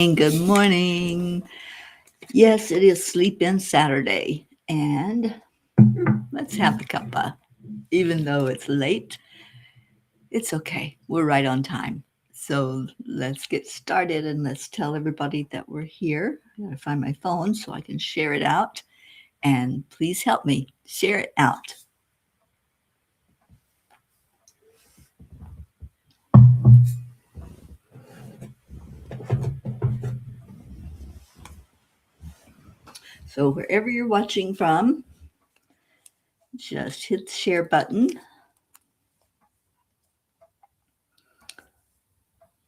Good morning. Yes, it is Sleep In Saturday, and let's have the cuppa. Even though it's late, it's okay. We're right on time. So let's get started and let's tell everybody that we're here. I gotta find my phone so I can share it out. And please help me share it out. So wherever you're watching from, just hit the share button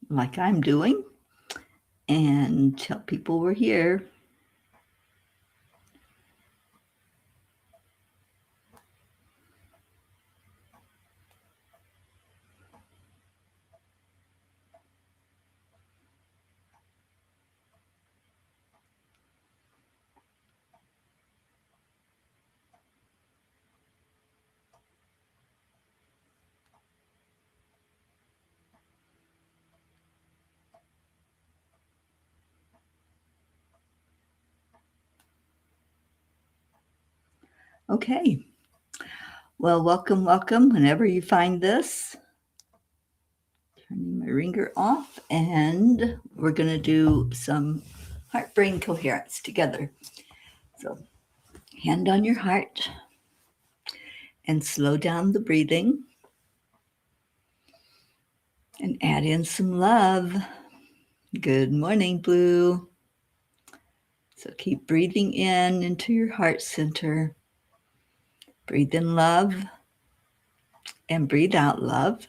like I'm doing and tell people we're here. Okay. Well, welcome. Whenever you find this, turning my ringer off, and we're going to do some heart brain coherence together. So, hand on your heart and slow down the breathing and add in some love. Good morning, Blue. So, keep breathing in into your heart center. Breathe in love and breathe out love.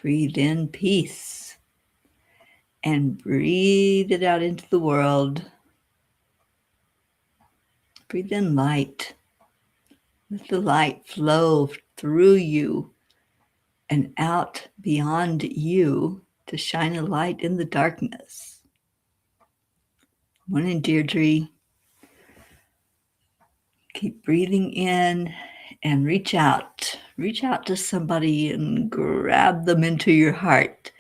Breathe in peace and breathe it out into the world. Breathe in light. Let the light flow through you and out beyond you to shine a light in the darkness. Morning, Deirdre. Keep breathing in and reach out. Reach out to somebody and grab them into your heart.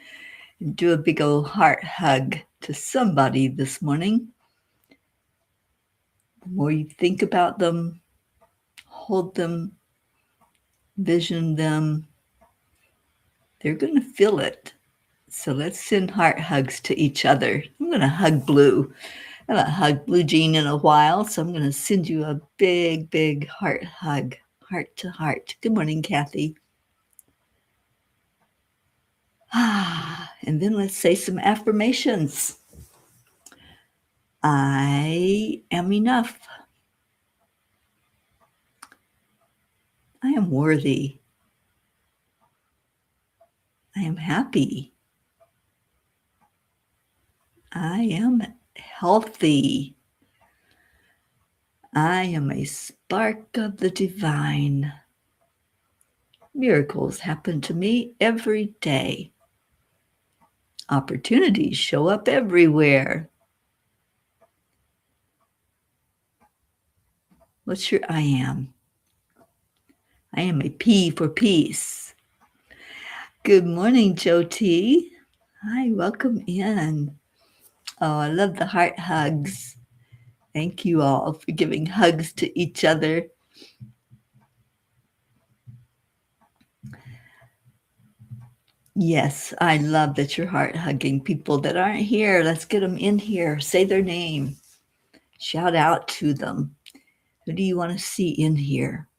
And do a big old heart hug to somebody this morning. The more you think about them, hold them, vision them, they're going to feel it. So let's send heart hugs to each other. I'm going to hug Blue. I haven't hugged Blue Jean in a while, so I'm going to send you a big, big heart hug, heart to heart. Good morning, Kathy. And then let's say some affirmations. I am enough. I am worthy. I am happy. I am healthy. I am a spark of the divine. Miracles happen to me every day. Opportunities show up everywhere. What's your I am? I am a P for peace. Good morning, Joe T. Hi, welcome in. Oh, I love the heart hugs. Thank you all for giving hugs to each other. Yes, I love that you're heart hugging people that aren't here. Let's get them in here. Say their name. Shout out to them. Who do you want to see in here?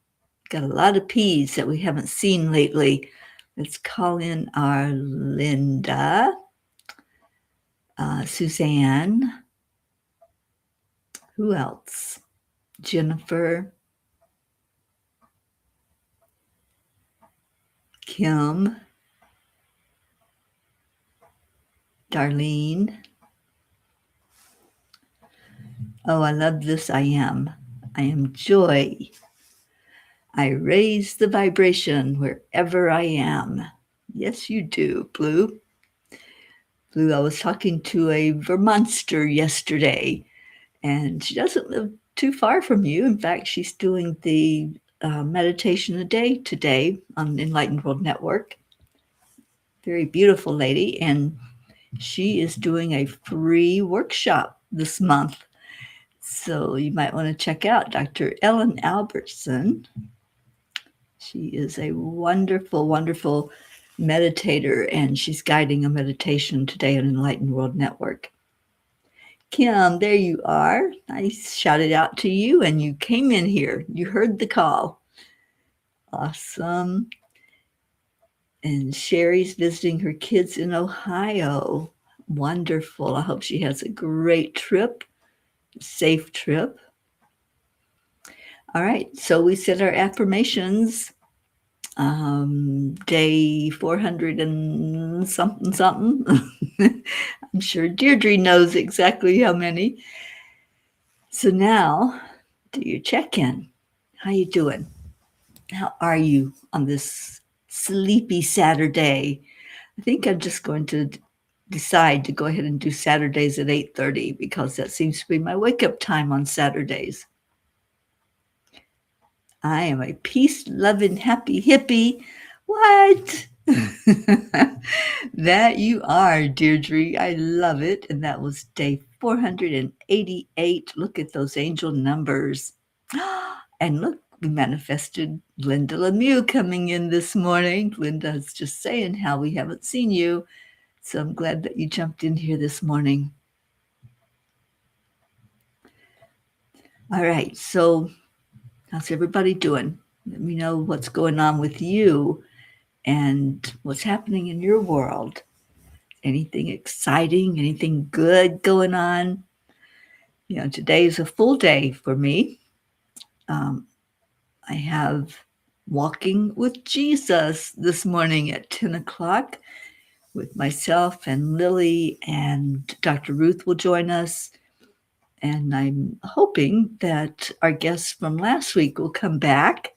Got a lot of P's that we haven't seen lately. Let's call in our Linda, Suzanne. Who else? Jennifer, Kim, Darlene. Oh, I love this. I am joy. I raise the vibration wherever I am. Yes, you do, Blue. Blue, I was talking to a Vermonster yesterday, and she doesn't live too far from you. In fact, she's doing the meditation a day today on Enlightened World Network. Very beautiful lady. And She is doing a free workshop this month. So you might want to check out Dr. Ellen Albertson. She is a wonderful, wonderful meditator, and she's guiding a meditation today on Enlightened World Network. Kim, there you are. I shouted out to you, and you came in here. You heard the call. Awesome. And Sherry's visiting her kids in Ohio. Wonderful. I hope she has a great trip, safe trip. All right, so we said our affirmations. Day 400 and something. I'm sure Deirdre knows exactly how many. So now, do your check-in. How you doing? How are you on this sleepy Saturday? I think I'm just going to decide to go ahead and do Saturdays at 8:30 because that seems to be my wake-up time on Saturdays. I am a peace-loving, happy hippie. What? That you are, Deirdre. I love it. And that was day 488. Look at those angel numbers. And look, we manifested Linda Lemieux coming in this morning. Linda is just saying how we haven't seen you. So I'm glad that you jumped in here this morning. All right. So how's everybody doing? Let me know what's going on with you and what's happening in your world. Anything exciting, anything good going on? You know, today is a full day for me. I have Walking with Jesus this morning at 10 o'clock with myself and Lily, and Dr. Ruth will join us. And I'm hoping that our guest from last week will come back.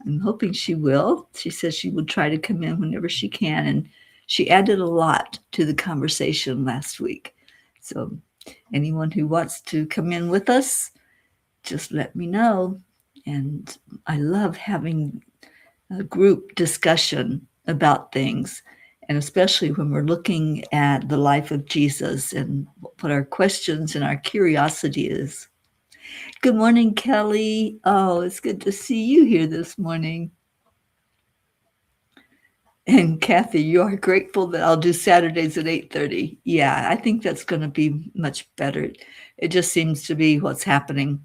I'm hoping she will. She says she will try to come in whenever she can. And she added a lot to the conversation last week. So anyone who wants to come in with us, just let me know. And I love having a group discussion about things, and especially when we're looking at the life of Jesus and what our questions and our curiosity is. Good morning, Kelly. Oh, it's good to see you here this morning. And Kathy, you are grateful that I'll do Saturdays at 8:30. Yeah, I think that's going to be much better. It just seems to be what's happening.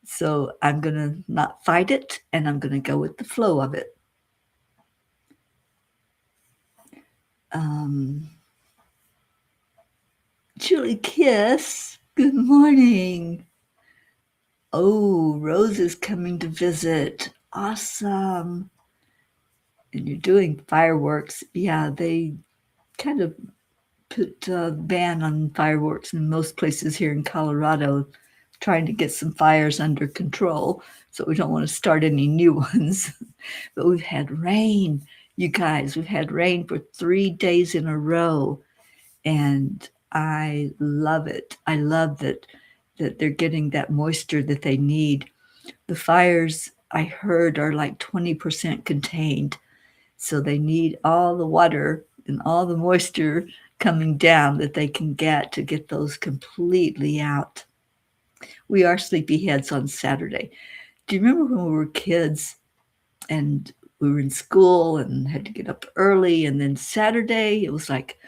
So I'm going to not fight it, and I'm going to go with the flow of it. Julie Kiss, good morning. Oh, Rose is coming to visit. Awesome. And you're doing fireworks. Yeah, they kind of put a ban on fireworks in most places here in Colorado, trying to get some fires under control. So we don't want to start any new ones. But we've had rain, you guys. We've had rain for 3 days in a row. And I love it. I love that they're getting that moisture that they need. The fires, I heard, are like 20% contained. So they need all the water and all the moisture coming down that they can get to get those completely out. We are sleepyheads on Saturday. Do you remember when we were kids and we were in school and had to get up early, and then Saturday it was like,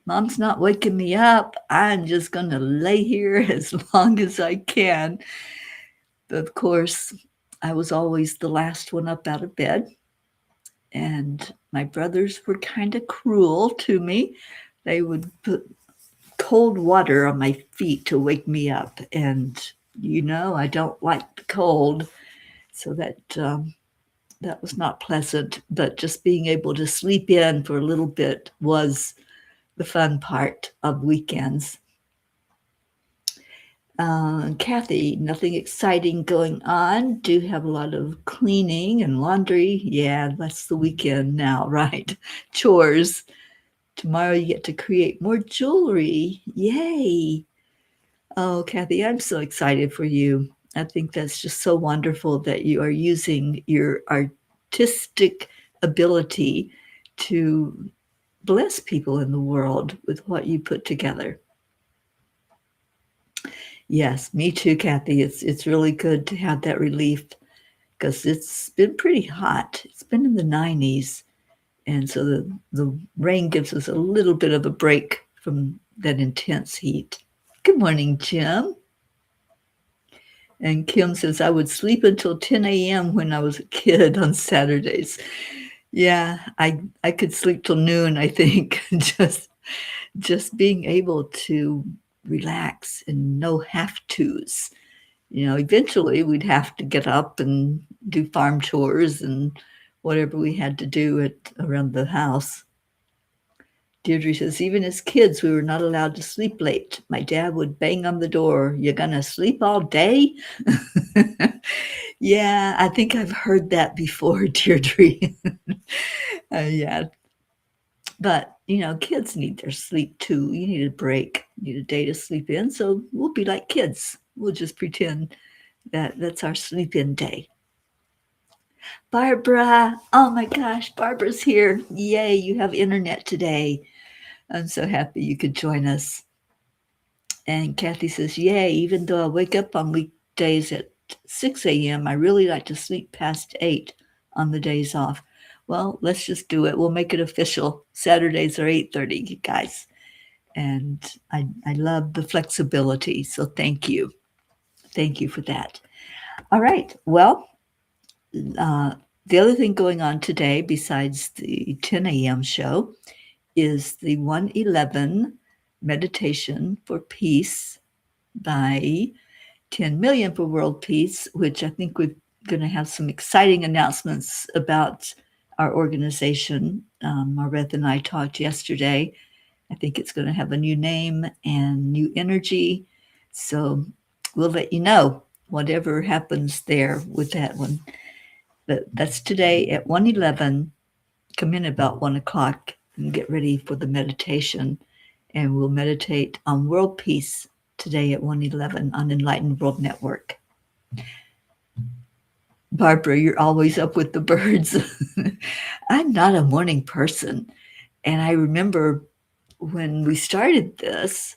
Mom's not waking me up. I'm just going to lay here as long as I can. But of course, I was always the last one up out of bed. And my brothers were kind of cruel to me. They would put cold water on my feet to wake me up. And, you know, I don't like the cold. So that was not pleasant. But just being able to sleep in for a little bit was the fun part of weekends. Kathy, nothing exciting going on. Do have a lot of cleaning and laundry. Yeah, that's the weekend now, right? Chores. Tomorrow you get to create more jewelry. Yay. Oh, Kathy, I'm so excited for you. I think that's just so wonderful that you are using your artistic ability to bless people in the world with what you put together. Yes, me too, Kathy. It's really good to have that relief because it's been pretty hot. It's been in the 90s. And so the rain gives us a little bit of a break from that intense heat. Good morning, Jim. And Kim says, I would sleep until 10 a.m. when I was a kid on Saturdays. Yeah, I could sleep till noon, I think. just being able to relax and no have tos. Eventually we'd have to get up and do farm chores and whatever we had to do around the house. Deirdre says, even as kids, we were not allowed to sleep late. My dad would bang on the door. You gonna sleep all day? Yeah, I think I've heard that before, Deirdre. Yeah. But, kids need their sleep too. You need a break. You need a day to sleep in. So we'll be like kids. We'll just pretend that's our sleep in day. Barbara, oh my gosh, Barbara's here. Yay, you have internet today. I'm so happy you could join us. And Kathy says, yay, even though I wake up on weekdays at 6 a.m., I really like to sleep past 8 on the days off. Well, let's just do it. We'll make it official. Saturdays are 8:30, you guys. And I love the flexibility. So thank you. Thank you for that. All right. Well, the other thing going on today, besides the 10 a.m. show, is the 111 Meditation for Peace by 10 Million for World Peace, which I think we're going to have some exciting announcements about our organization. Marveth and I talked yesterday. I think it's going to have a new name and new energy. So we'll let you know whatever happens there with that one. But that's today at 1:11. Come in about 1 o'clock and get ready for the meditation. And we'll meditate on world peace today at 1:11 on Enlightened World Network. Barbara, you're always up with the birds. I'm not a morning person. And I remember when we started this,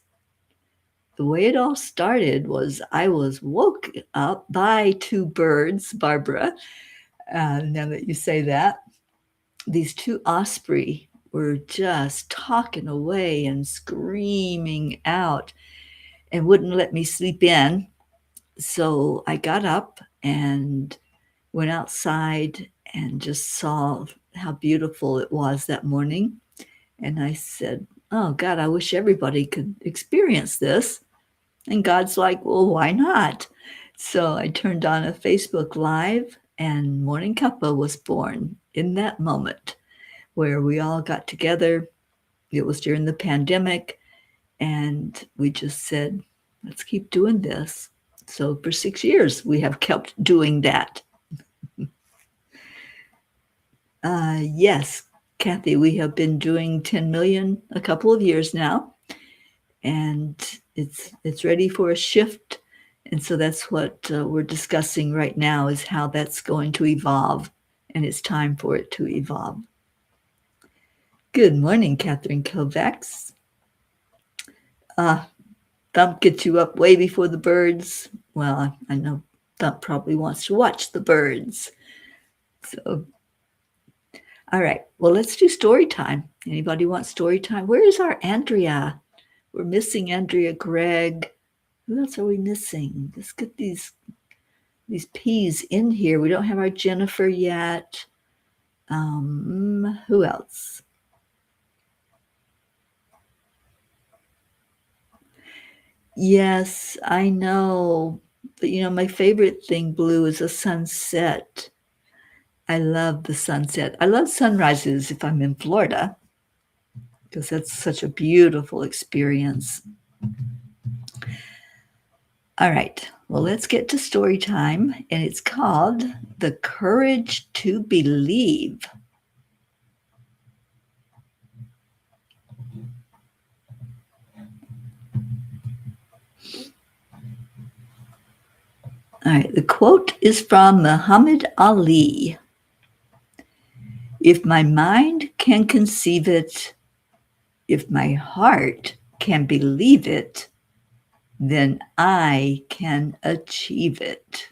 the way it all started was I was woke up by two birds, Barbara. Now that you say that, these two osprey were just talking away and screaming out and wouldn't let me sleep in. So I got up and went outside and just saw how beautiful it was that morning. And I said, oh, God, I wish everybody could experience this. And God's like, well, why not? So I turned on a Facebook Live, and Morning Cuppa was born in that moment where we all got together. It was during the pandemic, and we just said, let's keep doing this. So for 6 years, we have kept doing that. Yes, Kathy, we have been doing 10 million a couple of years now, and it's ready for a shift. And so that's what we're discussing right now, is how that's going to evolve, and it's time for it to evolve. Good morning, Catherine Kovacs. Thump gets you up way before the birds. Well, I know Thump probably wants to watch the birds. So, all right. Well, let's do story time. Anybody want story time? Where is our Andrea? We're missing Andrea Gregg. Who else are we missing? Let's get these P's in here. We don't have our Jennifer yet. Who else? Yes, I know. But my favorite thing, Blue, is a sunset. I love the sunset. I love sunrises if I'm in Florida, because that's such a beautiful experience. All right. Well, let's get to story time, and it's called The Courage to Believe. All right, the quote is from Muhammad Ali. If my mind can conceive it, If my heart can believe it, then I can achieve it.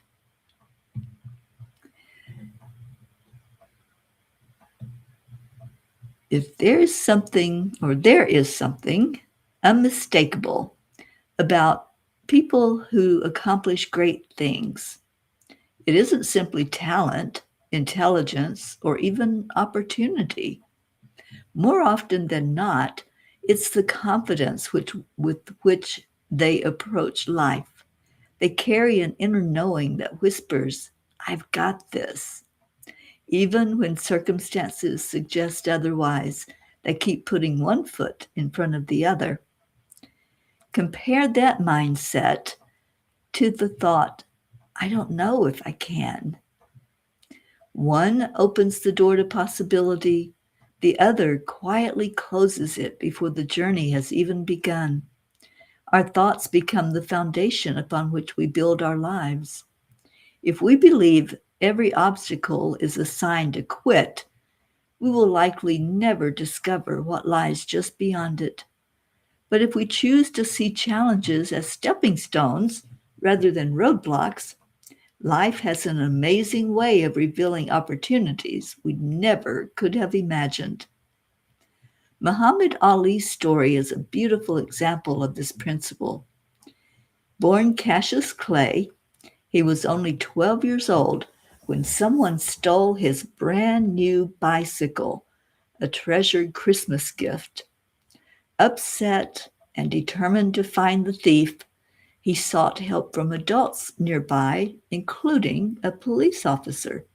If there is something unmistakable about people who accomplish great things, it isn't simply talent, intelligence, or even opportunity. More often than not, it's the confidence with which they approach life. They carry an inner knowing that whispers, "I've got this." Even when circumstances suggest otherwise, they keep putting one foot in front of the other. Compare that mindset to the thought, "I don't know if I can." One opens the door to possibility, the other quietly closes it before the journey has even begun. Our thoughts become the foundation upon which we build our lives. If we believe every obstacle is a sign to quit, we will likely never discover what lies just beyond it. But if we choose to see challenges as stepping stones rather than roadblocks, life has an amazing way of revealing opportunities we never could have imagined. Muhammad Ali's story is a beautiful example of this principle. Born Cassius Clay, he was only 12 years old when someone stole his brand new bicycle, a treasured Christmas gift. Upset and determined to find the thief, he sought help from adults nearby, including a police officer.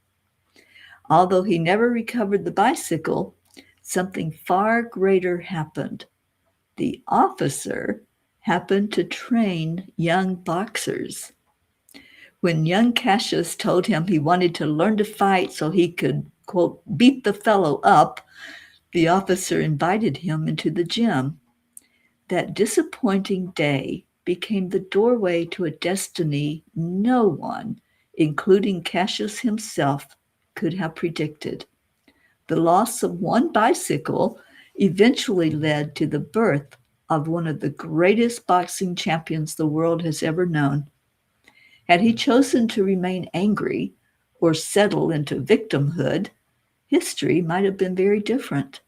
Although he never recovered the bicycle, something far greater happened. The officer happened to train young boxers. When young Cassius told him he wanted to learn to fight so he could, quote, beat the fellow up, the officer invited him into the gym. That disappointing day became the doorway to a destiny no one, including Cassius himself, could have predicted. The loss of one bicycle eventually led to the birth of one of the greatest boxing champions the world has ever known. Had he chosen to remain angry or settle into victimhood, history might have been very different.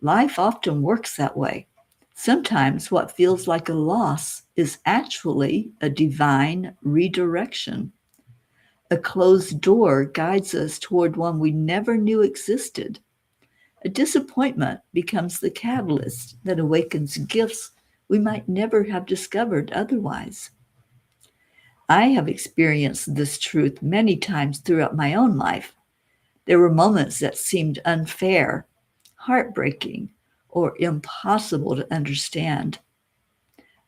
Life often works that way. Sometimes what feels like a loss is actually a divine redirection. A closed door guides us toward one we never knew existed. A disappointment becomes the catalyst that awakens gifts we might never have discovered otherwise. I have experienced this truth many times throughout my own life. There were moments that seemed unfair, heartbreaking, or impossible to understand.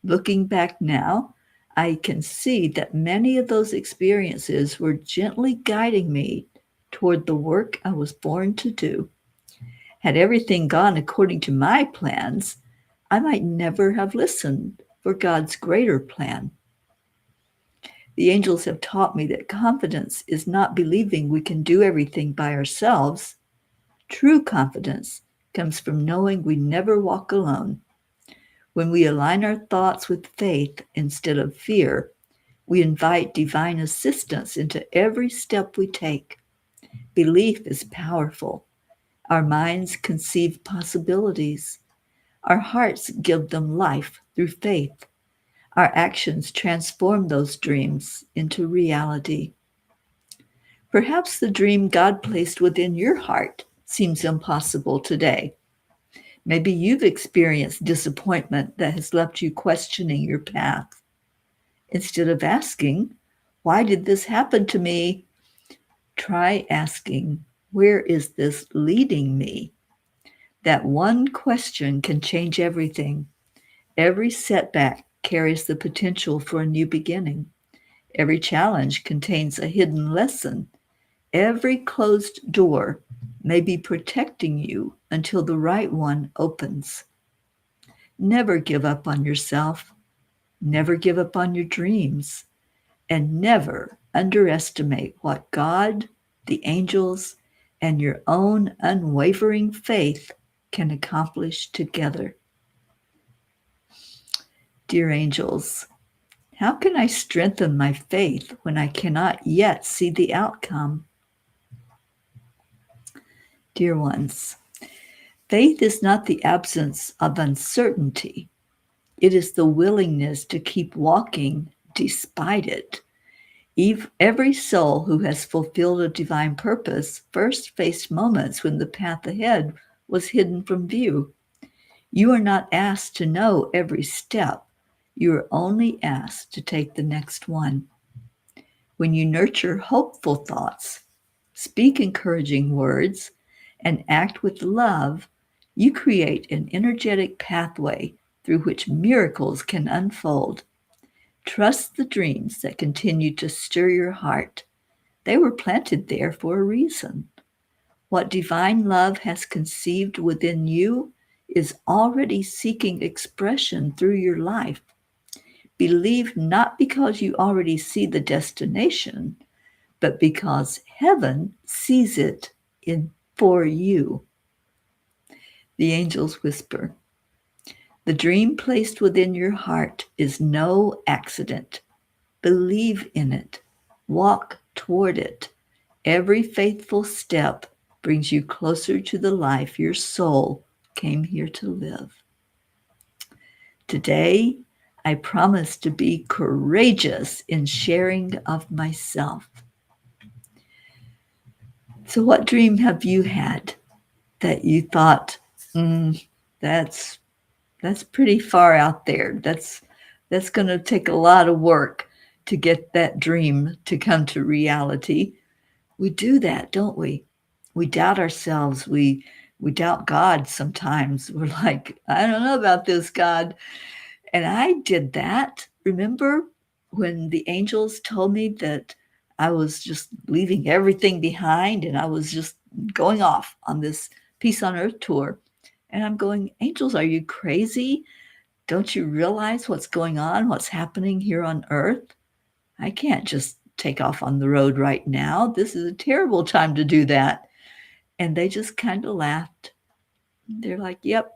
Looking back now, I can see that many of those experiences were gently guiding me toward the work I was born to do. Had everything gone according to my plans, I might never have listened for God's greater plan. The angels have taught me that confidence is not believing we can do everything by ourselves. True confidence comes from knowing we never walk alone. When we align our thoughts with faith instead of fear, we invite divine assistance into every step we take. Belief is powerful. Our minds conceive possibilities. Our hearts give them life through faith. Our actions transform those dreams into reality. Perhaps the dream God placed within your heart seems impossible today. Maybe you've experienced disappointment that has left you questioning your path. Instead of asking, "Why did this happen to me?" try asking, "Where is this leading me?" That one question can change everything. Every setback carries the potential for a new beginning. Every challenge contains a hidden lesson. Every closed door may be protecting you until the right one opens. Never give up on yourself. Never give up on your dreams. And never underestimate what God, the angels, and your own unwavering faith can accomplish together. Dear angels, how can I strengthen my faith when I cannot yet see the outcome? Dear ones, faith is not the absence of uncertainty. It is the willingness to keep walking despite it. Every soul who has fulfilled a divine purpose first faced moments when the path ahead was hidden from view. You are not asked to know every step. You are only asked to take the next one. When you nurture hopeful thoughts, speak encouraging words, and act with love, you create an energetic pathway through which miracles can unfold. Trust the dreams that continue to stir your heart. They were planted there for a reason. What divine love has conceived within you is already seeking expression through your life. Believe not because you already see the destination, but because heaven sees it for you. The angels whisper, the dream placed within your heart is no accident. Believe in it. Walk toward it. Every faithful step brings you closer to the life your soul came here to live. Today, I promise to be courageous in sharing of myself. So, what dream have you had that you thought, that's pretty far out there. That's going to take a lot of work to get that dream to come to reality. We do that, don't we? We doubt ourselves. We doubt God sometimes. We're like, I don't know about this, God. And I did that. Remember when the angels told me that I was just leaving everything behind and I was just going off on this Peace on Earth tour? And I'm going, angels, are you crazy? Don't you realize what's going on, what's happening here on Earth? I can't just take off on the road right now. This is a terrible time to do that. And they just kind of laughed. They're like, yep,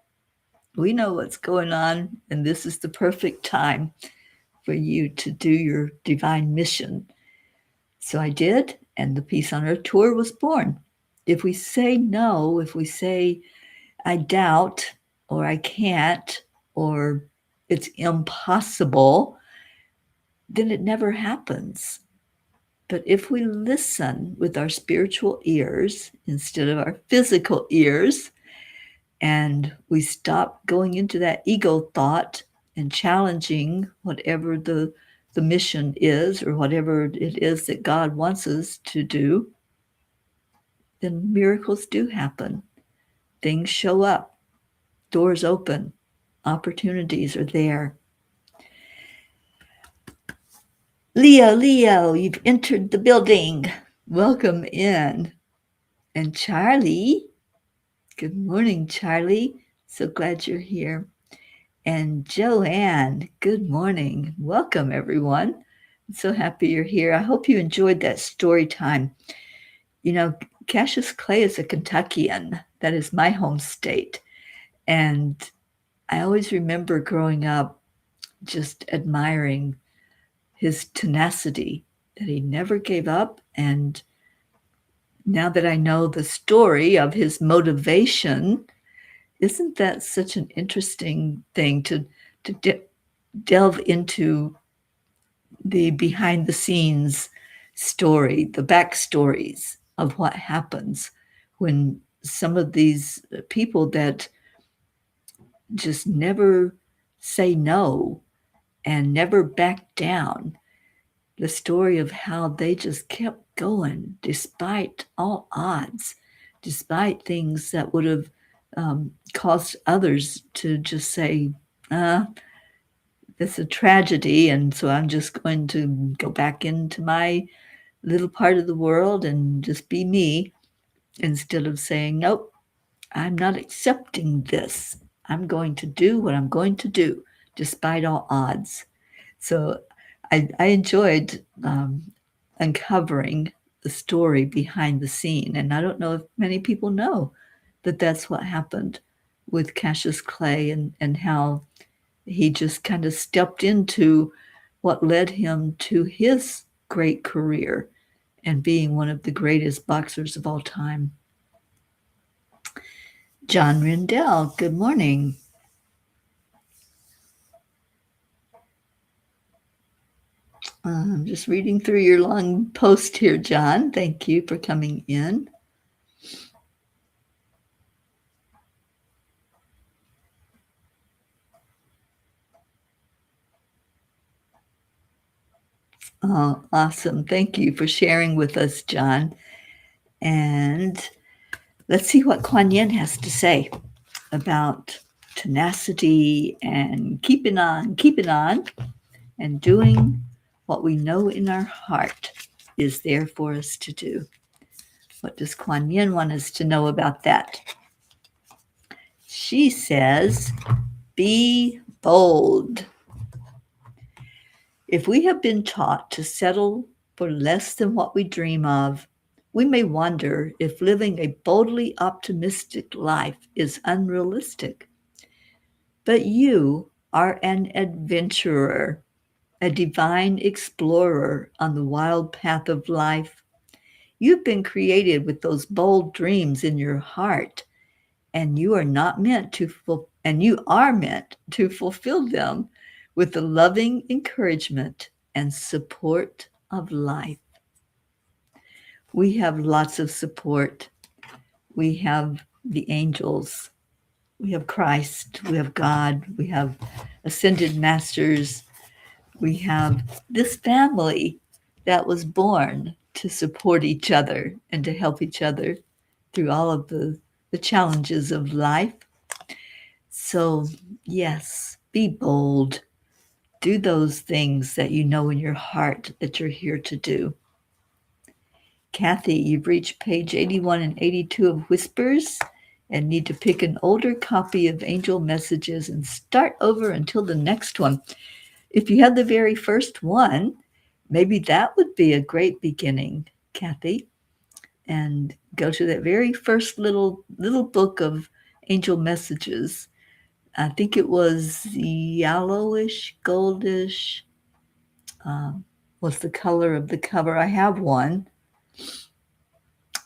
we know what's going on, and this is the perfect time for you to do your divine mission. So I did, and the Peace on Earth tour was born. If we say no, if we say, I doubt, or I can't, or it's impossible, then it never happens. But if we listen with our spiritual ears instead of our physical ears, and we stop going into that ego thought and challenging whatever the mission is or whatever it is that God wants us to do, then miracles do happen. Things show up, doors open, opportunities are there. Leo, you've entered the building. Welcome in. And Charlie, good morning, Charlie. So glad you're here. And Joanne, good morning. Welcome, everyone. I'm so happy you're here. I hope you enjoyed that story time. You know, Cassius Clay is a Kentuckian. That is my home state. And I always remember growing up just admiring his tenacity, that he never gave up. And now that I know the story of his motivation, isn't that such an interesting thing to delve into the behind the scenes story, the backstories of what happens when some of these people that just never say no and never back down, the story of how they just kept going despite all odds, despite things that would have caused others to just say, it's a tragedy, and so I'm just going to go back into my little part of the world and just be me, instead of saying, nope, I'm not accepting this. I'm going to do what I'm going to do, despite all odds. So I enjoyed uncovering the story behind the scene. And I don't know if many people know that that's what happened with Cassius Clay, and how He just kind of stepped into what led him to his great career and being one of the greatest boxers of all time. John Rindell, good morning. I'm just reading through your long post here, John. Thank you for coming in. Oh, awesome. Thank you for sharing with us, John. And let's see what Kuan Yin has to say about tenacity and keeping on, and doing what we know in our heart is there for us to do. What does Kuan Yin want us to know about that? She says, be bold. If we have been taught to settle for less than what we dream of, we may wonder if living a boldly optimistic life is unrealistic. But you are an adventurer, a divine explorer on the wild path of life. You've been created with those bold dreams in your heart, and you are meant to fulfill them with the loving encouragement and support of life. We have lots of support. We have the angels. We have Christ. We have God. We have ascended masters. We have this family that was born to support each other and to help each other through all of the challenges of life. So, yes, be bold. Do those things that you know in your heart that you're here to do. Kathy, you've reached page 81 and 82 of Whispers and need to pick an older copy of Angel Messages and start over until the next one. If you had the very first one, maybe that would be a great beginning, Kathy, and go to that very first little book of Angel Messages. I think it was yellowish, goldish, was the color of the cover. I have one.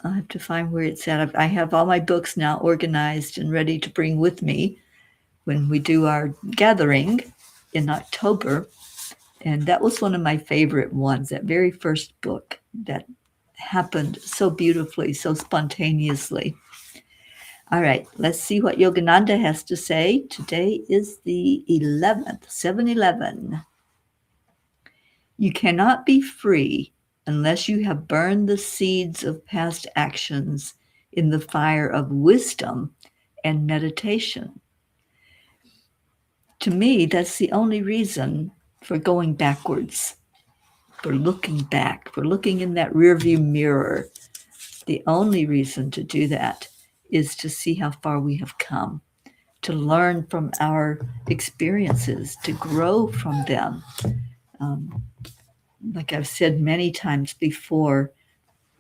I'll have to find where it's at. I have all my books now organized and ready to bring with me when we do our gathering in October. And that was one of my favorite ones, that very first book that happened so beautifully, so spontaneously. All right, let's see what Yogananda has to say. Today is the 11th, 7/11. You cannot be free unless you have burned the seeds of past actions in the fire of wisdom and meditation. To me, that's the only reason for going backwards, for looking back, for looking in that rearview mirror. The only reason to do that is to see how far we have come, to learn from our experiences, to grow from them. Like I've said many times before,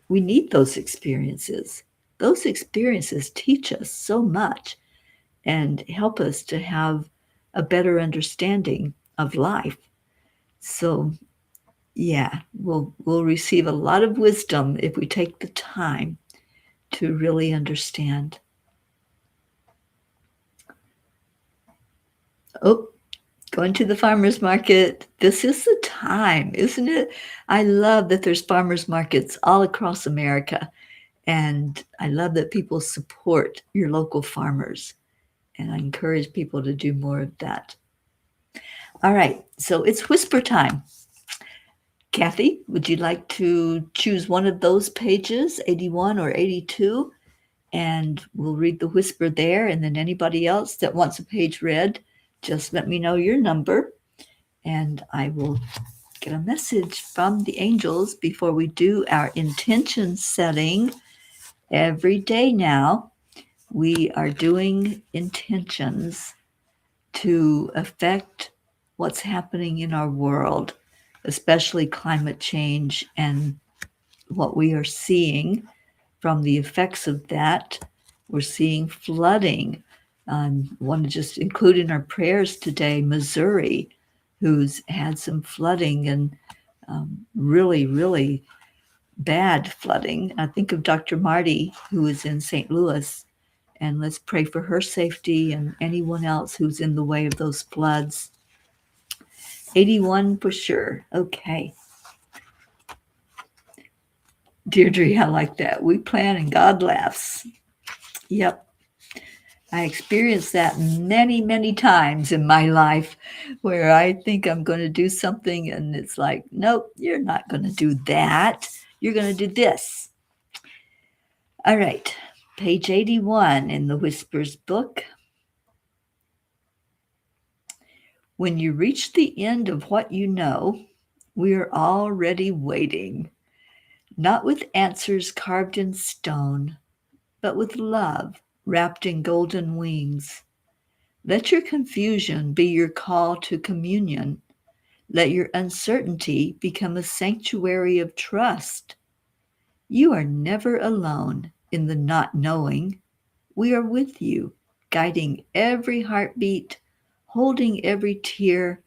we need those experiences. Those experiences teach us so much and help us to have a better understanding of life. So, yeah, we'll receive a lot of wisdom if we take the time to really understand. Oh, going to the farmer's market. This is the time, isn't it? I love that there's farmer's markets all across America. And I love that people support your local farmers. And I encourage people to do more of that. All right, so it's whisper time. Kathy, would you like to choose one of those pages, 81 or 82? And we'll read the whisper there. And then anybody else that wants a page read, just let me know your number. And I will get a message from the angels before we do our intention setting. Every day now, we are doing intentions to affect what's happening in our world, especially climate change and what we are seeing from the effects of that. We're seeing flooding. Want to just include in our prayers today Missouri, who's had some flooding and really, really bad flooding. I think of Dr. Marty, who is in St. Louis, and let's pray for her safety and anyone else who's in the way of those floods. 81 for sure. Okay. Deirdre, I like that. We plan and God laughs. Yep. I experienced that many, many times in my life where I think I'm going to do something and it's like, nope, you're not going to do that. You're going to do this. All right. Page 81 in the Whispers book. When you reach the end of what you know, we are already waiting, not with answers carved in stone, but with love wrapped in golden wings. Let your confusion be your call to communion. Let your uncertainty become a sanctuary of trust. You are never alone in the not knowing. We are with you, guiding every heartbeat, holding every tear,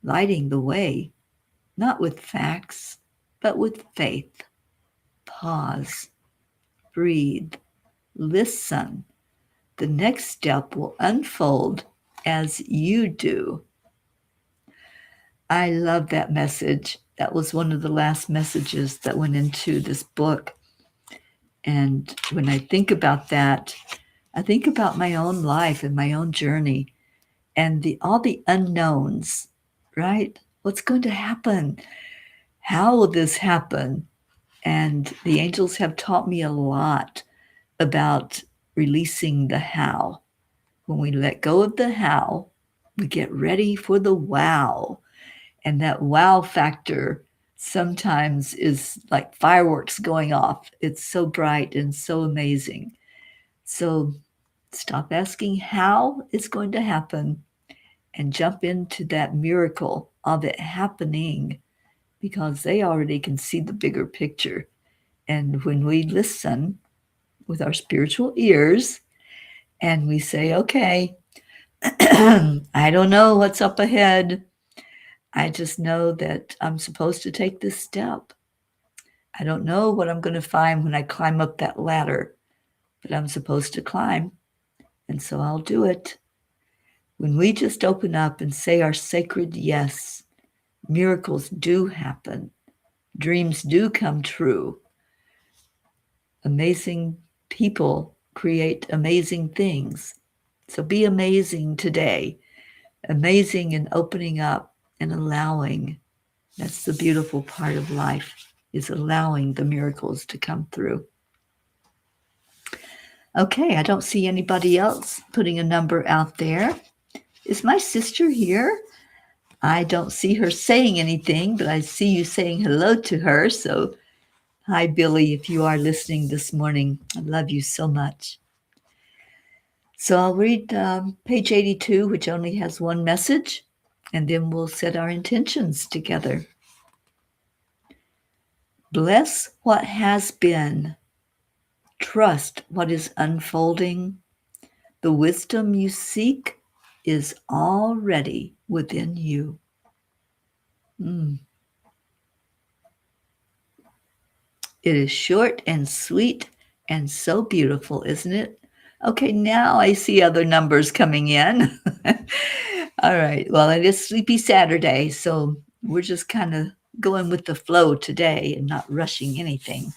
lighting the way, not with facts, but with faith. Pause, breathe, listen. The next step will unfold as you do. I love that message. That was one of the last messages that went into this book. And when I think about that, I think about my own life and my own journey and all the unknowns, right? What's going to happen? How will this happen? And the angels have taught me a lot about releasing the how. When we let go of the how, we get ready for the wow. And that wow factor sometimes is like fireworks going off. It's so bright and so amazing. So stop asking how it's going to happen and jump into that miracle of it happening, because they already can see the bigger picture. And when we listen with our spiritual ears and we say, okay, I don't know what's up ahead. I just know that I'm supposed to take this step. I don't know what I'm going to find when I climb up that ladder, but I'm supposed to climb, and so I'll do it. When we just open up and say our sacred yes, miracles do happen. Dreams do come true. Amazing people create amazing things. So be amazing today. Amazing in opening up and allowing. That's the beautiful part of life, is allowing the miracles to come through. Okay, I don't see anybody else putting a number out there. Is my sister here? I don't see her saying anything, but I see you saying hello to her. So, hi, Billy, if you are listening this morning. I love you so much. So I'll read page 82, which only has one message, and then we'll set our intentions together. Bless what has been. Trust what is unfolding. The wisdom you seek is already within you. It is short and sweet and so beautiful, isn't it? Okay, now I see other numbers coming in. All right, well, it is Sleepy Saturday, so we're just kind of going with the flow today and not rushing anything.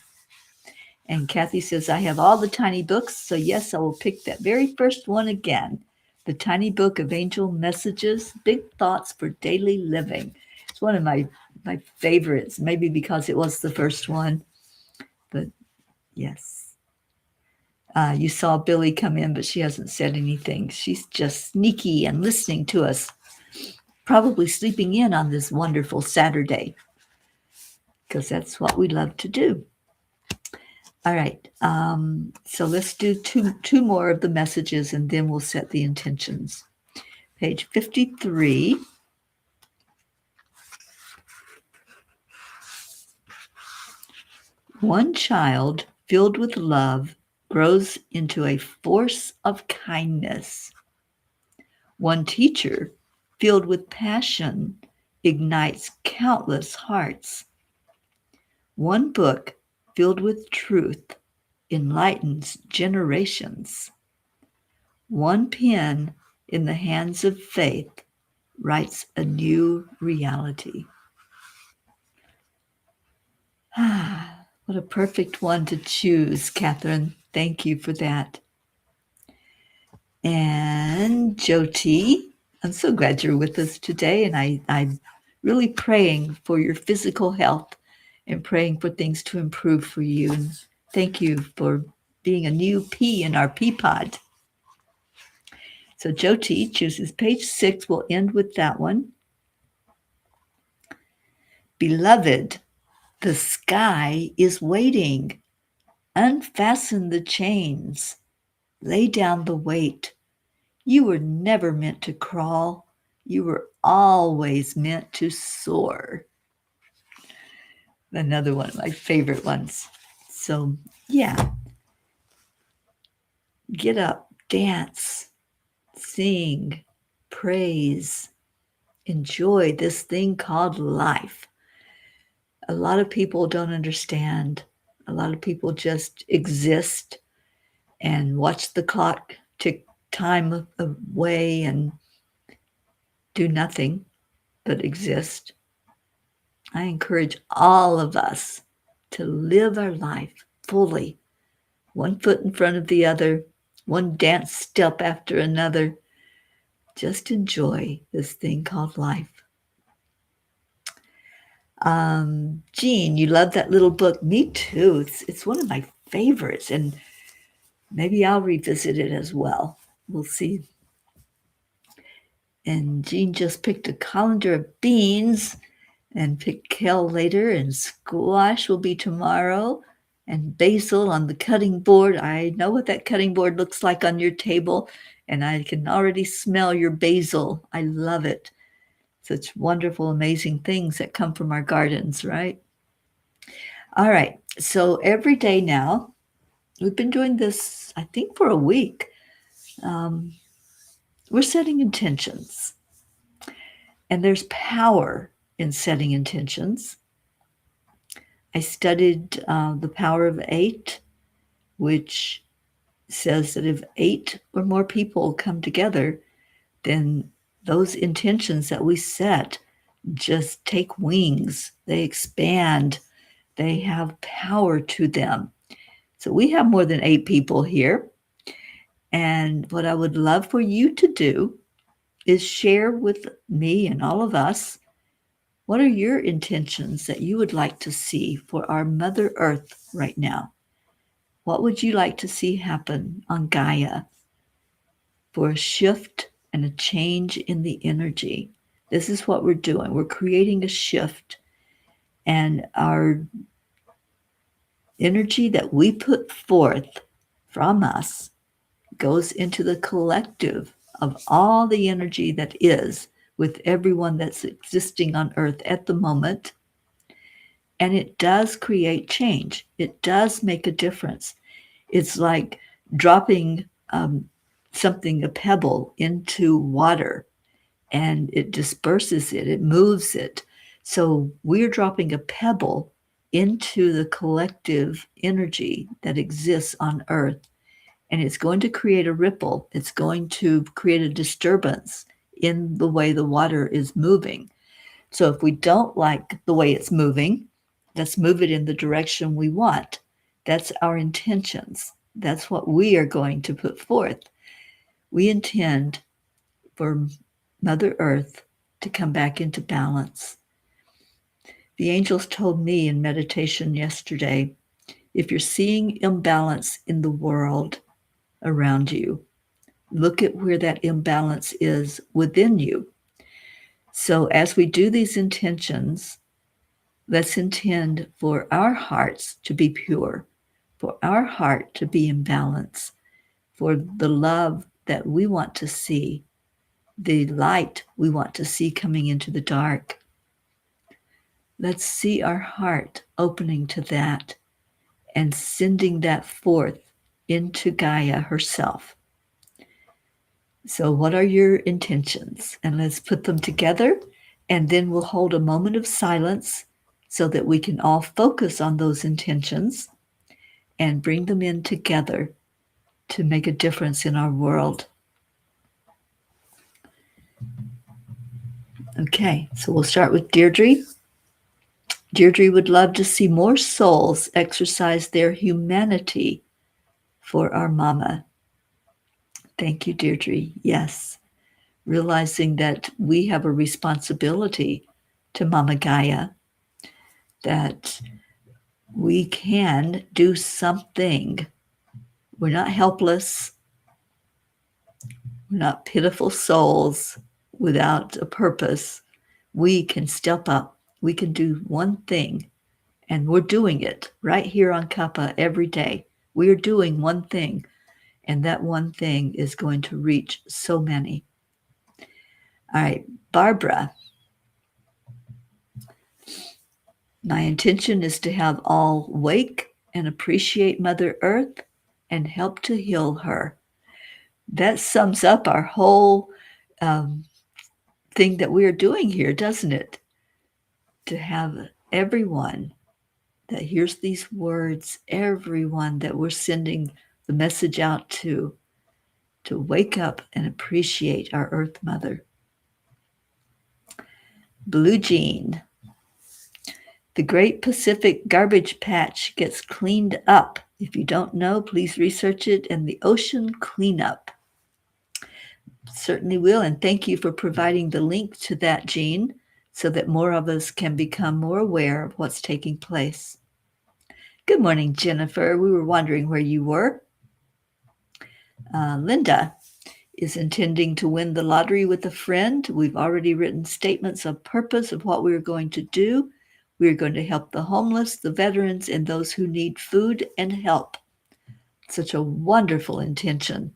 And Kathy says, I have all the tiny books, so yes, I will pick that very first one again. The Tiny Book of Angel Messages, Big Thoughts for Daily Living. It's one of my favorites, maybe because it was the first one. But yes. You saw Billy come in, but she hasn't said anything. She's just sneaky and listening to us, probably sleeping in on this wonderful Saturday, because that's what we love to do. All right, so let's do two more of the messages, and then we'll set the intentions. Page 53. One child filled with love grows into a force of kindness. One teacher, filled with passion, ignites countless hearts. One book, filled with truth, enlightens generations. One pen in the hands of faith writes a new reality. Ah, what a perfect one to choose, Catherine. Thank you for that. And Jyoti, I'm so glad you're with us today, and I'm really praying for your physical health and praying for things to improve for you. And thank you for being a new pea in our pea pod. So Jyoti chooses page 6. We'll end with that one. Beloved, the sky is waiting. Unfasten the chains. Lay down the weight. You were never meant to crawl. You were always meant to soar. Another one of my favorite ones. So, yeah, get up, dance, sing, praise, enjoy this thing called life. A lot of people don't understand. A lot of people just exist and watch the clock tick time away and do nothing but exist. I encourage all of us to live our life fully, one foot in front of the other, one dance step after another. Just enjoy this thing called life. Jean, you love that little book. Me too. It's one of my favorites, and maybe I'll revisit it as well. We'll see. And Jean just picked a colander of beans and picked kale later, and squash will be tomorrow, and basil on the cutting board. I know what that cutting board looks like on your table, and I can already smell your basil. I love it. Such wonderful, amazing things that come from our gardens, right? All right. So every day now, we've been doing this, I think, for a week. We're setting intentions. And there's power in setting intentions. I studied the power of 8, which says that if 8 or more people come together, then those intentions that we set just take wings. They expand. They have power to them. So we have more than 8 people here. And what I would love for you to do is share with me and all of us, what are your intentions that you would like to see for our Mother Earth right now? What would you like to see happen on Gaia for a shift and a change in the energy? This is what we're doing. We're creating a shift, and our energy that we put forth from us goes into the collective of all the energy that is with everyone that's existing on Earth at the moment. And it does create change. It does make a difference. It's like dropping a pebble into water, and it disperses it, it moves it. So we're dropping a pebble into the collective energy that exists on Earth, and it's going to create a ripple. It's going to create a disturbance in the way the water is moving. So if we don't like the way it's moving, let's move it in the direction we want. That's our intentions. That's what we are going to put forth. We intend for Mother Earth to come back into balance. The angels told me in meditation yesterday, if you're seeing imbalance in the world around you, look at where that imbalance is within you. So as we do these intentions, let's intend for our hearts to be pure, for our heart to be in balance, for the love that we want to see, the light we want to see coming into the dark. Let's see our heart opening to that and sending that forth into Gaia herself. So, what are your intentions? And let's put them together, and then we'll hold a moment of silence so that we can all focus on those intentions and bring them in together to make a difference in our world. Okay, so we'll start with Deirdre. Deirdre would love to see more souls exercise their humanity for our mama. Thank you, Deirdre. Yes, realizing that we have a responsibility to Mama Gaia, that we can do something. We're not helpless. We're not pitiful souls without a purpose. We can step up. We can do one thing, and we're doing it right here on Cuppa every day. We're doing one thing, and that one thing is going to reach so many. All right, Barbara. My intention is to have all wake and appreciate Mother Earth and help to heal her. That sums up our whole thing that we are doing here, doesn't it? To have everyone that hears these words, everyone that we're sending the message out to wake up and appreciate our Earth Mother. Blue Jean. The Great Pacific Garbage Patch gets cleaned up. If you don't know, please research it and the ocean cleanup. Certainly will, and thank you for providing the link to that, Jean, so that more of us can become more aware of what's taking place. Good morning, Jennifer. We were wondering where you were. Linda is intending to win the lottery with a friend. We've already written statements of purpose of what we're going to do. We're going to help the homeless, the veterans, and those who need food and help. Such a wonderful intention.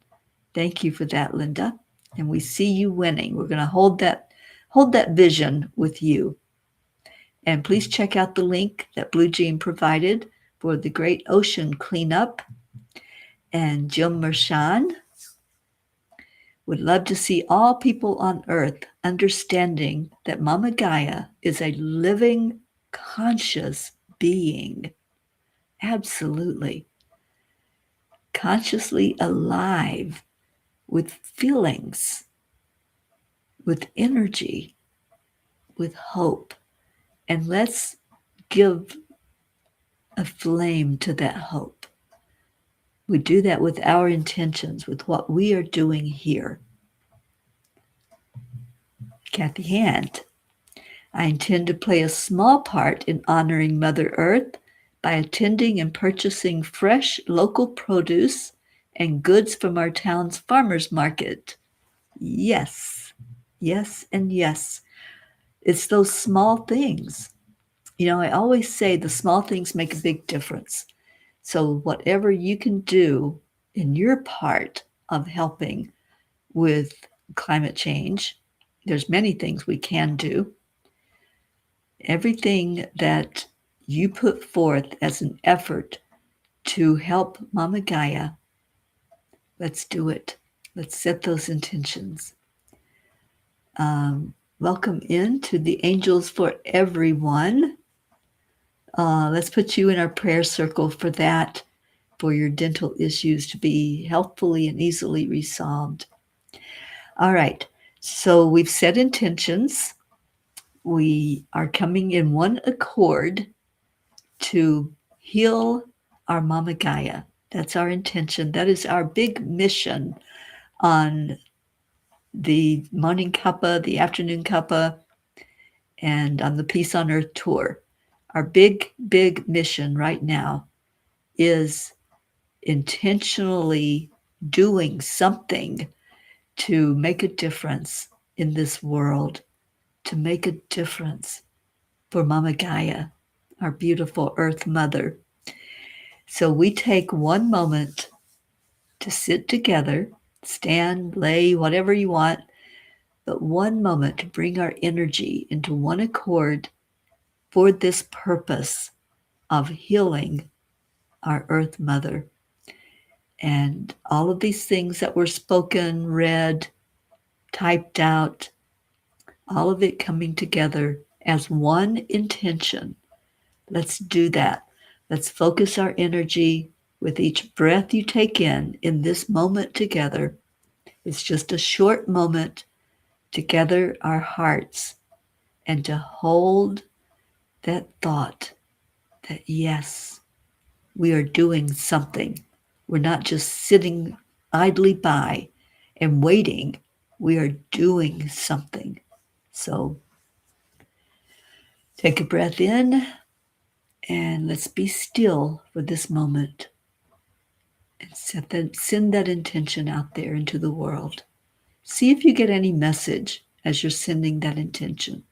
Thank you for that, Linda. And we see you winning. We're going to hold that vision with you. And please check out the link that Blue Jean provided for the Great Ocean Cleanup. And Jim Mershan would love to see all people on Earth understanding that Mama Gaia is a living, conscious being. Absolutely. Consciously alive, with feelings, with energy, with hope. And let's give a flame to that hope. We do that with our intentions, with what we are doing here. Kathy Hand. I intend to play a small part in honoring Mother Earth by attending and purchasing fresh local produce and goods from our town's farmers market. Yes, yes, and yes. It's those small things. You know, I always say the small things make a big difference. So whatever you can do in your part of helping with climate change, there's many things we can do. Everything that you put forth as an effort to help Mama Gaia, let's do it. Let's set those intentions. Welcome in to the Angels for Everyone. Let's put you in our prayer circle for that, for your dental issues to be healthfully and easily resolved. All right, so we've set intentions. We are coming in one accord to heal our Mama Gaia. That's our intention. That is our big mission on the Morning Cuppa, the Afternoon Cuppa, and on the Peace on Earth tour. Our big mission right now is intentionally doing something to make a difference in this world, to make a difference for Mama Gaia, our beautiful Earth Mother. So we take one moment to sit together, stand, lay, whatever you want, but one moment to bring our energy into one accord for this purpose of healing our Earth Mother. And all of these things that were spoken, read, typed out, all of it coming together as one intention. Let's do that. Let's focus our energy with each breath you take in this moment together. It's just a short moment to gather our hearts and to hold that thought that, yes, we are doing something. We're not just sitting idly by and waiting. We are doing something. So take a breath in and let's be still for this moment and send that intention out there into the world. See if you get any message as you're sending that intention.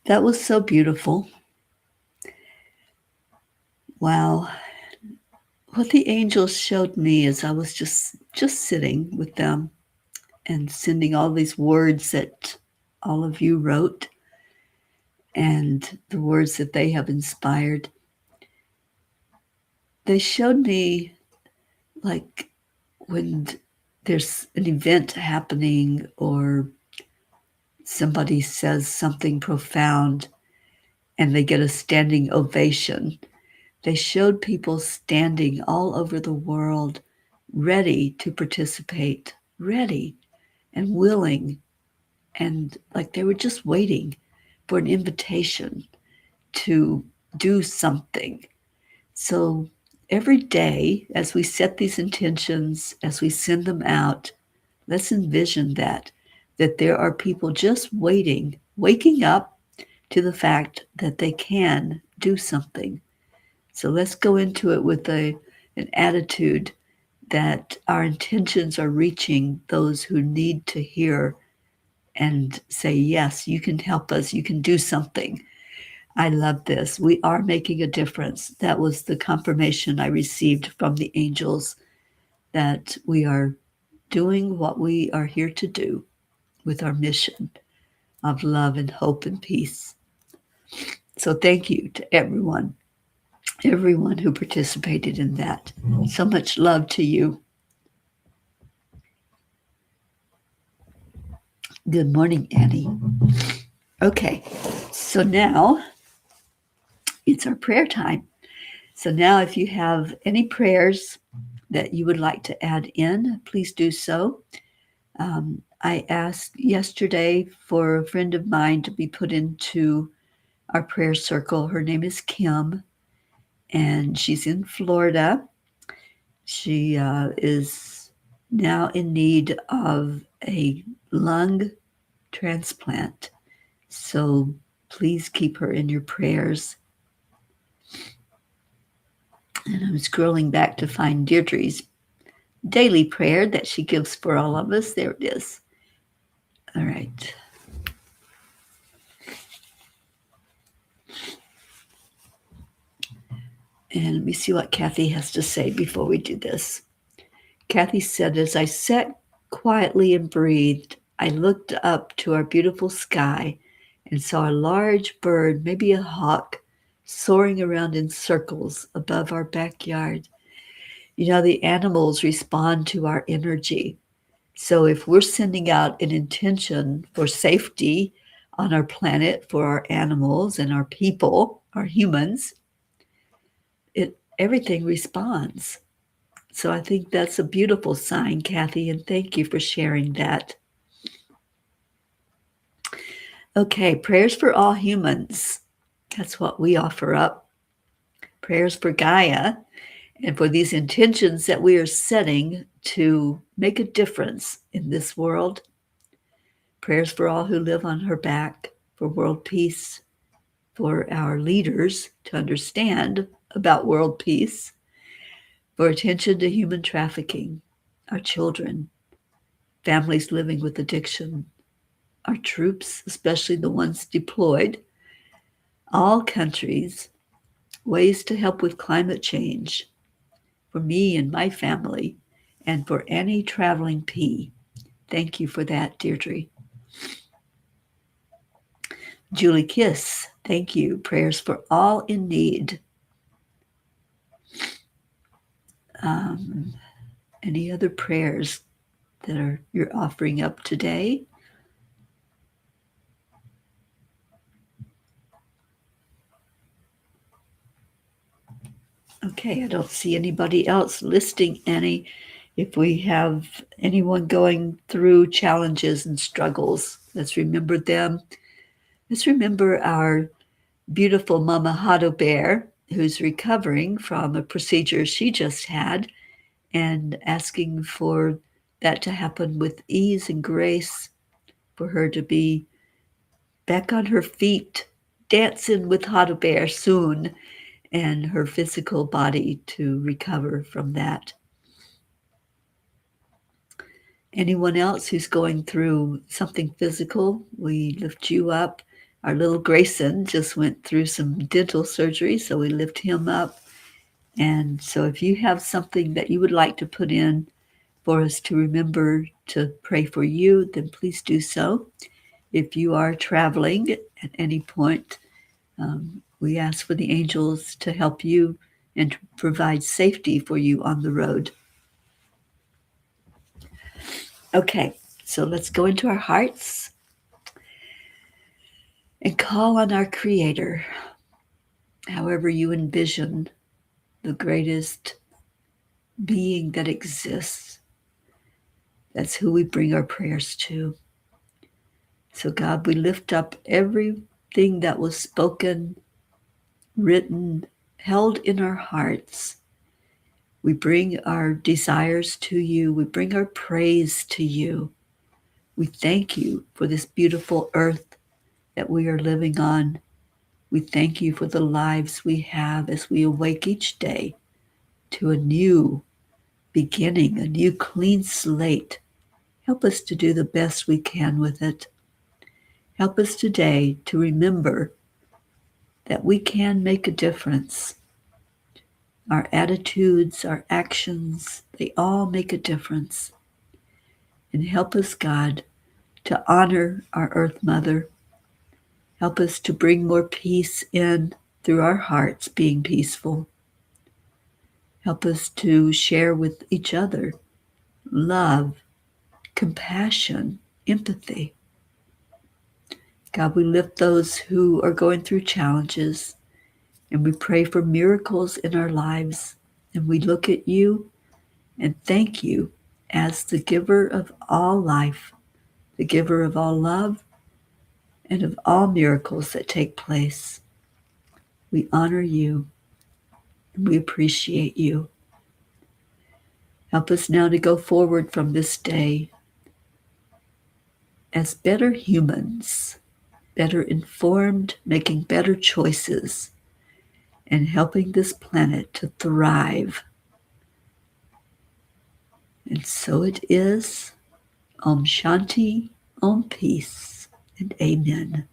That was so beautiful. Wow. What the angels showed me as I was just sitting with them and sending all these words that all of you wrote and the words that they have inspired, they showed me like when there's an event happening or somebody says something profound and they get a standing ovation. They showed people standing all over the world ready to participate, ready and willing, and like they were just waiting for an invitation to do something. So every day, as we set these intentions, as we send them out, let's envision that there are people just waiting, waking up to the fact that they can do something. So let's go into it with an attitude that our intentions are reaching those who need to hear and say, yes, you can help us. You can do something. I love this. We are making a difference. That was the confirmation I received from the angels that we are doing what we are here to do with our mission of love and hope and peace. So thank you to everyone who participated in that. So much love to you. Good morning, Annie. Okay, so now it's our prayer time. So now if you have any prayers that you would like to add in, please do so. I asked yesterday for a friend of mine to be put into our prayer circle. Her name is Kim, and she's in Florida. She is now in need of a lung transplant. So please keep her in your prayers. And I'm scrolling back to find Deirdre's daily prayer that she gives for all of us. There it is. All right. And let me see what Kathy has to say before we do this. Kathy said, as I sat quietly and breathed, I looked up to our beautiful sky and saw a large bird, maybe a hawk, soaring around in circles above our backyard. You know, the animals respond to our energy. So if we're sending out an intention for safety on our planet for our animals and our people, our humans, everything responds. So I think that's a beautiful sign, Kathy, and thank you for sharing that. Okay, prayers for all humans. That's what we offer up. Prayers for Gaia and for these intentions that we are setting to make a difference in this world. Prayers for all who live on her back, for world peace, for our leaders to understand about world peace, for attention to human trafficking, our children, families living with addiction, our troops, especially the ones deployed, all countries, ways to help with climate change, for me and my family, and for any traveling P. Thank you for that, Deirdre. Julie Kiss, thank you. Prayers for all in need. Any other prayers that you're offering up today? Okay, I don't see anybody else listing any. If we have anyone going through challenges and struggles, let's remember them. Let's remember our beautiful Mama Hado Bear, who's recovering from a procedure she just had, and asking for that to happen with ease and grace, for her to be back on her feet, dancing with Hado Bear soon, and her physical body to recover from that. Anyone else who's going through something physical, we lift you up. Our little Grayson just went through some dental surgery, so we lift him up. And so if you have something that you would like to put in for us to remember to pray for you, then please do so. If you are traveling at any point, we ask for the angels to help you and to provide safety for you on the road. Okay, so let's go into our hearts and call on our Creator, however you envision the greatest being that exists. That's who we bring our prayers to. So God, we lift up everything that was spoken, written, held in our hearts. We bring our desires to you. We bring our praise to you. We thank you for this beautiful earth that we are living on. We thank you for the lives we have as we awake each day to a new beginning, a new clean slate. Help us to do the best we can with it. Help us today to remember that we can make a difference. Our attitudes, our actions, they all make a difference. And help us, God, to honor our Earth Mother. Help us to bring more peace in through our hearts being peaceful. Help us to share with each other love, compassion, empathy. God, we lift those who are going through challenges, and we pray for miracles in our lives. And we look at you and thank you as the giver of all life, the giver of all love, and of all miracles that take place. We honor you and we appreciate you. Help us now to go forward from this day as better humans, better informed, making better choices, and helping this planet to thrive. And so it is. Om Shanti, Om Peace, and Amen.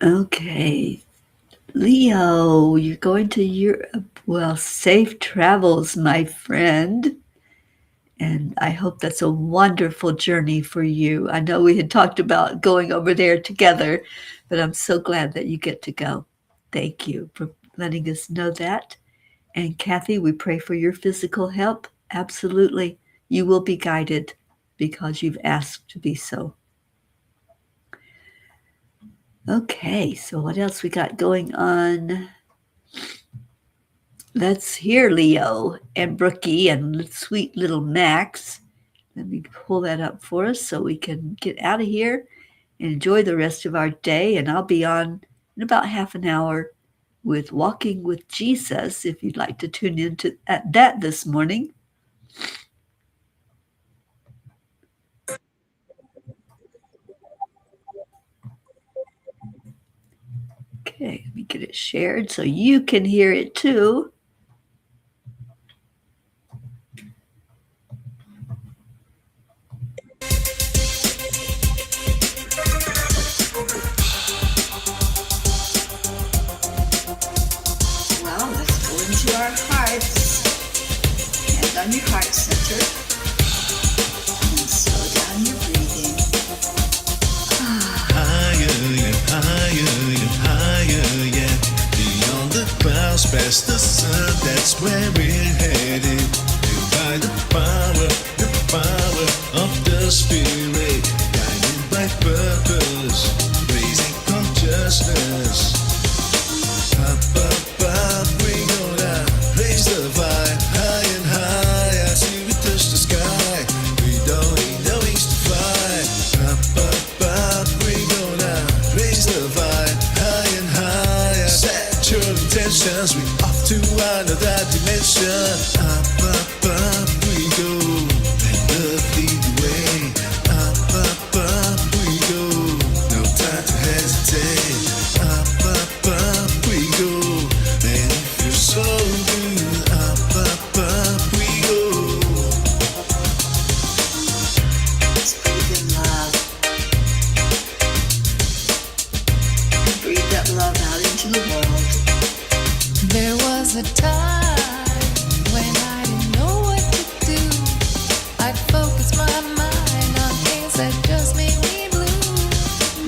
Okay, Leo, you're going to Europe. Well, safe travels, my friend. And I hope that's a wonderful journey for you. I know we had talked about going over there together, but I'm so glad that you get to go. Thank you for letting us know that. And Kathy, we pray for your physical health. Absolutely. You will be guided because you've asked to be so. Okay, so what else we got going on? Let's hear Leo and Brookie and sweet little Max. Let me pull that up for us so we can get out of here and enjoy the rest of our day. And I'll be on in about half an hour with Walking with Jesus if you'd like to tune in to that this morning. Okay, let me get it shared so you can hear it too. Well, let's go into our hearts. Hand on your heart center. And slow down your breathing. Higher and higher and higher, yeah. Beyond the clouds, past the sun, that's where we're headed. And by the power of the Spirit, guided by purpose, raising consciousness. Up, up, up, we gonna raise the vibe, high and high, till we touch the sky. We don't need no wings to fly. Up, up, up, we gonna raise the vibe, high and high. Set your intentions, we off to another dimension. Up, up, we go, and love lead the way. Up, we go, no time to hesitate. Up, we go, and it feels so good. Up, we go. Let's breathe in love. And breathe that love out into the world. There was a time when I didn't know what to do. I'd focus my mind on things that just made me blue.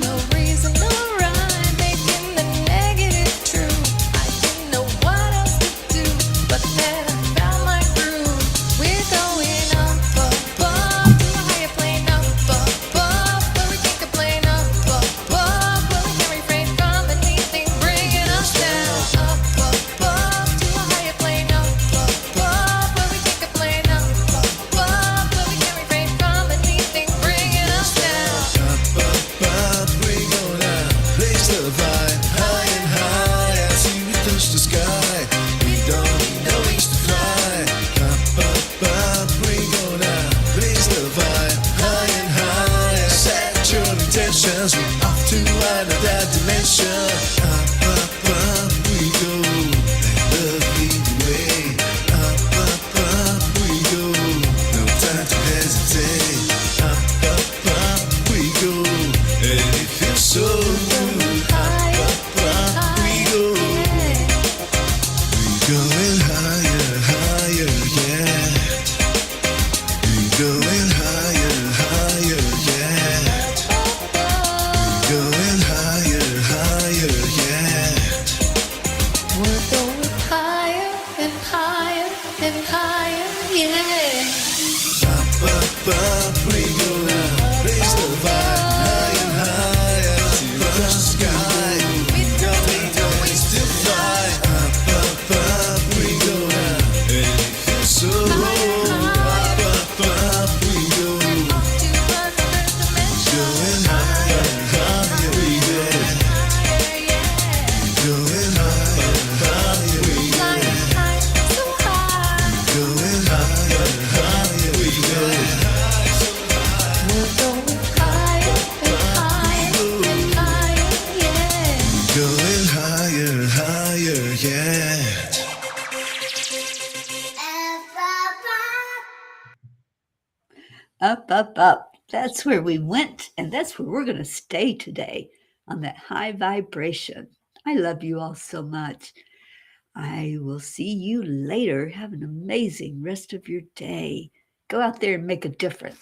No reason, no rhyme, making the negative true. I didn't know what else to do, but then I found my groove. We're going up, up, up, to a higher plane, up, where we can't complain, up, where we can't refrain from anything bringing us down. Up, to a higher plane, up, where we can't complain, up, where we can't refrain from anything bringing us down. Up, we gonna raise the vibe, high and high, till we touch the sky. We don't need no wings to fly. Up, we gonna raise the vibe, high and high. Set your intentions, we off to another dimension. Up, we go, and love lead the way. Up, we go, no time to hesitate. Up, we go, and it feels so good. Up, we go. We going higher, higher, yeah. We going higher, higher, yeah. We going higher, higher, yeah. We're going higher and higher and higher, yeah. Up, we gonna raise the vibe, high and higher, till we touch the sky. We don't need no wings to fly. Up, we gonna, and it feels so good. Up, we go, Off to another dimension. going higher, higher, we go. Higher, yeah. Going higher, higher, we go. Flying high, so high. Going higher, higher, we go. We're going higher and higher and higher, yeah. Going higher, higher, yeah. Up, up, up. That's where we went, and that's where we're going to stay today on that high vibration. I love you all so much. I will see you later. Have an amazing rest of your day. Go out there and make a difference.